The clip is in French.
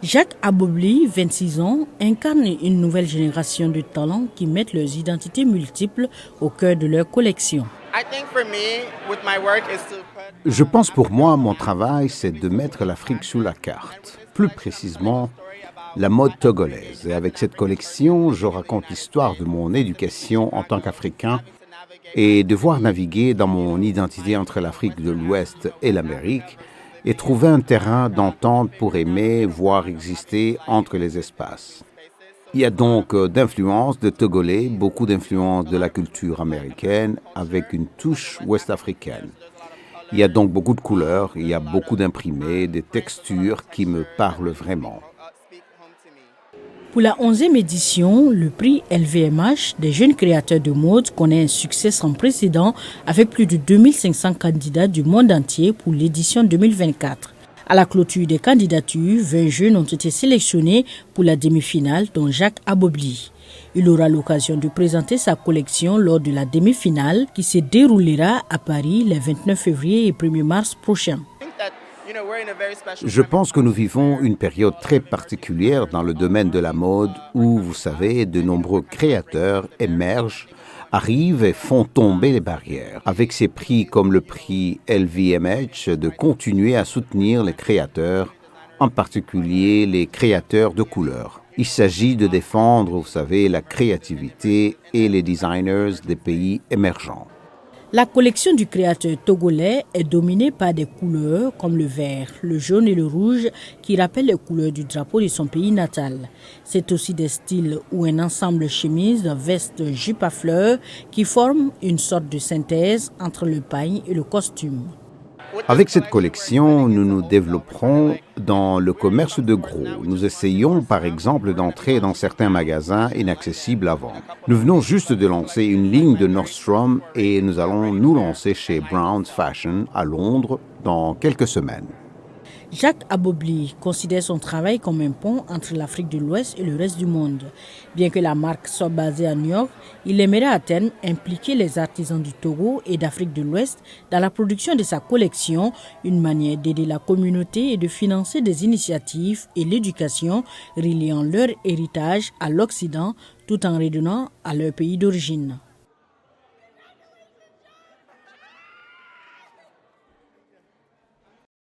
Jacques Abobli, 26 ans, incarne une nouvelle génération de talents qui mettent leurs identités multiples au cœur de leur collection. Je pense pour moi, mon travail, c'est de mettre l'Afrique sur la carte. Plus précisément, la mode togolaise. Et avec cette collection, je raconte l'histoire de mon éducation en tant qu'Africain et devoir naviguer dans mon identité entre l'Afrique de l'Ouest et l'Amérique et trouver un terrain d'entente pour aimer, voir exister entre les espaces. Il y a donc d'influences de Togolais, beaucoup d'influences de la culture américaine avec une touche ouest-africaine. Il y a donc beaucoup de couleurs, il y a beaucoup d'imprimés, des textures qui me parlent vraiment. Pour la 11e édition, le prix LVMH des jeunes créateurs de mode connaît un succès sans précédent avec plus de 2500 candidats du monde entier pour l'édition 2024. À la clôture des candidatures, 20 jeunes ont été sélectionnés pour la demi-finale, dont Jacques Abobli. Il aura l'occasion de présenter sa collection lors de la demi-finale qui se déroulera à Paris les 29 février et 1er mars prochains. Je pense que nous vivons une période très particulière dans le domaine de la mode où, vous savez, de nombreux créateurs émergent, arrivent et font tomber les barrières. Avec ces prix comme le prix LVMH, de continuer à soutenir les créateurs, en particulier les créateurs de couleurs. Il s'agit de défendre, vous savez, la créativité et les designers des pays émergents. La collection du créateur togolais est dominée par des couleurs comme le vert, le jaune et le rouge qui rappellent les couleurs du drapeau de son pays natal. C'est aussi des styles ou un ensemble chemise, veste, jupe à fleurs qui forment une sorte de synthèse entre le pagne et le costume. Avec cette collection, nous nous développerons dans le commerce de gros. Nous essayons par exemple d'entrer dans certains magasins inaccessibles avant. Nous venons juste de lancer une ligne de Nordstrom et nous allons nous lancer chez Browns Fashion à Londres dans quelques semaines. Jacques Abobli considère son travail comme un pont entre l'Afrique de l'Ouest et le reste du monde. Bien que la marque soit basée à New York, il aimerait à terme impliquer les artisans du Togo et d'Afrique de l'Ouest dans la production de sa collection, une manière d'aider la communauté et de financer des initiatives et l'éducation reliant leur héritage à l'Occident tout en redonnant à leur pays d'origine.